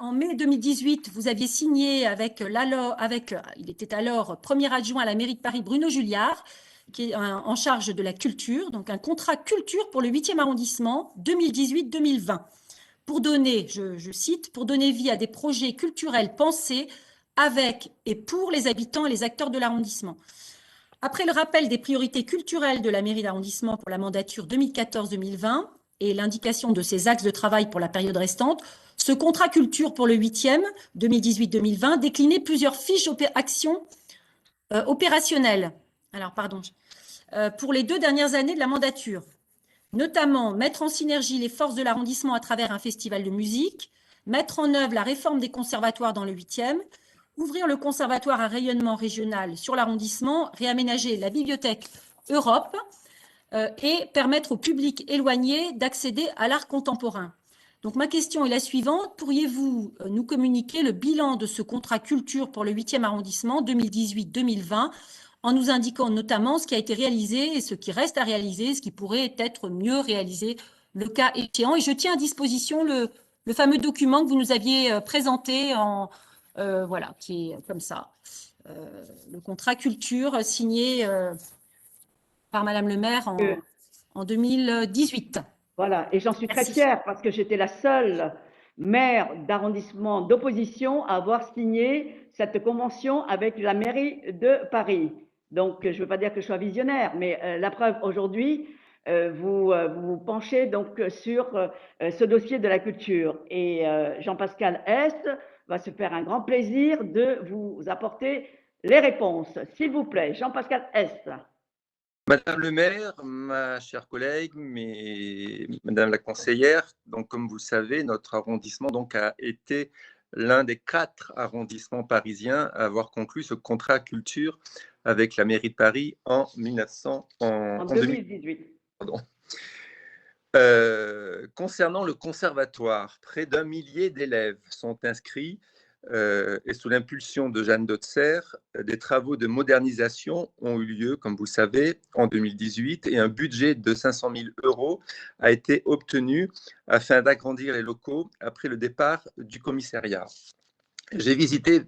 En mai 2018, vous aviez signé il était alors premier adjoint à la mairie de Paris, Bruno Julliard, qui est en charge de la culture, donc un contrat culture pour le 8e arrondissement 2018-2020, pour donner, je cite, pour donner vie à des projets culturels pensés avec et pour les habitants et les acteurs de l'arrondissement. Après le rappel des priorités culturelles de la mairie d'arrondissement pour la mandature 2014-2020 et l'indication de ses axes de travail pour la période restante, ce contrat culture pour le 8e 2018-2020 déclinait plusieurs fiches actions opérationnelles. Alors, pardon. Pour les 2 dernières années de la mandature, notamment mettre en synergie les forces de l'arrondissement à travers un festival de musique, mettre en œuvre la réforme des conservatoires dans le 8e, ouvrir le conservatoire à rayonnement régional sur l'arrondissement, réaménager la bibliothèque Europe et permettre au public éloigné d'accéder à l'art contemporain. Donc ma question est la suivante, pourriez-vous nous communiquer le bilan de ce contrat culture pour le 8e arrondissement 2018-2020 en nous indiquant notamment ce qui a été réalisé et ce qui reste à réaliser, ce qui pourrait être mieux réalisé le cas échéant. Et je tiens à disposition le fameux document que vous nous aviez présenté voilà, qui est comme ça. Le contrat culture signé par Madame le maire en 2018. Voilà, et j'en suis très Merci. fière parce que j'étais la seule maire d'arrondissement d'opposition à avoir signé cette convention avec la mairie de Paris. Donc, je ne veux pas dire que je sois visionnaire, mais la preuve aujourd'hui, vous vous penchez donc sur ce dossier de la culture. Et Jean-Pascal Est va se faire un grand plaisir de vous apporter les réponses. S'il vous plaît, Jean-Pascal Est. Madame le maire, ma chère collègue, madame la conseillère, donc comme vous le savez, notre arrondissement donc, a été l'un des 4 arrondissements parisiens à avoir conclu ce contrat culture avec la mairie de Paris en 2018. Pardon. Concernant le conservatoire, près d'1 millier d'élèves sont inscrits et sous l'impulsion de Jeanne Dotzer, des travaux de modernisation ont eu lieu, comme vous le savez, en 2018 et un budget de 500 000 € a été obtenu afin d'agrandir les locaux après le départ du commissariat. J'ai visité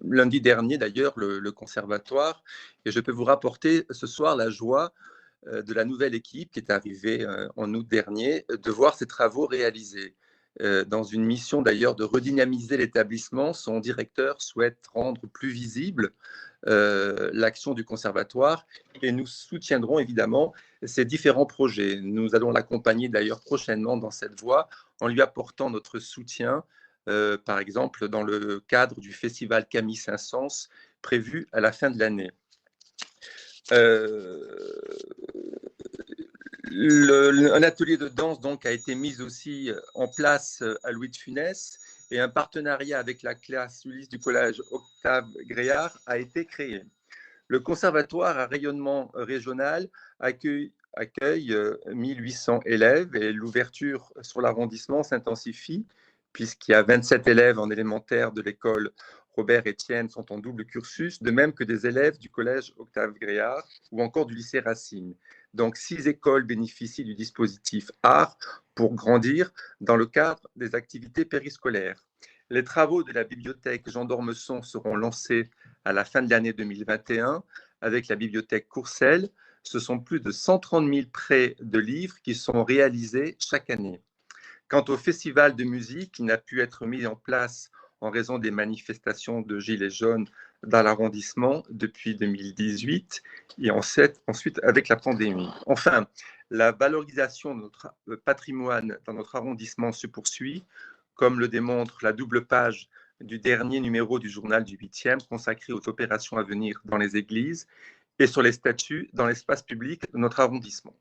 lundi dernier d'ailleurs le conservatoire et je peux vous rapporter ce soir la joie de la nouvelle équipe qui est arrivée en août dernier de voir ces travaux réalisés. Dans une mission d'ailleurs de redynamiser l'établissement, son directeur souhaite rendre plus visible l'action du conservatoire et nous soutiendrons évidemment ces différents projets. Nous allons l'accompagner d'ailleurs prochainement dans cette voie en lui apportant notre soutien, par exemple dans le cadre du festival Camille Saint-Saëns prévu à la fin de l'année. Un atelier de danse donc a été mis aussi en place à Louis de Funès et un partenariat avec la classe Ulysse du collège Octave Gréard a été créé. Le conservatoire à rayonnement régional accueille 1800 élèves et l'ouverture sur l'arrondissement s'intensifie puisqu'il y a 27 élèves en élémentaire de l'école Robert Etienne sont en double cursus, de même que des élèves du collège Octave Gréard ou encore du lycée Racine. Donc, 6 écoles bénéficient du dispositif art pour grandir dans le cadre des activités périscolaires. Les travaux de la bibliothèque Jean d'Ormesson seront lancés à la fin de l'année 2021 avec la bibliothèque Courcelles. Ce sont plus de 130 000 prêts de livres qui sont réalisés chaque année. Quant au festival de musique, qui n'a pu être mis en place en raison des manifestations de Gilets jaunes dans l'arrondissement depuis 2018 et ensuite avec la pandémie. Enfin, la valorisation de notre patrimoine dans notre arrondissement se poursuit, comme le démontre la double page du dernier numéro du journal du 8e consacré aux opérations à venir dans les églises et sur les statues dans l'espace public de notre arrondissement.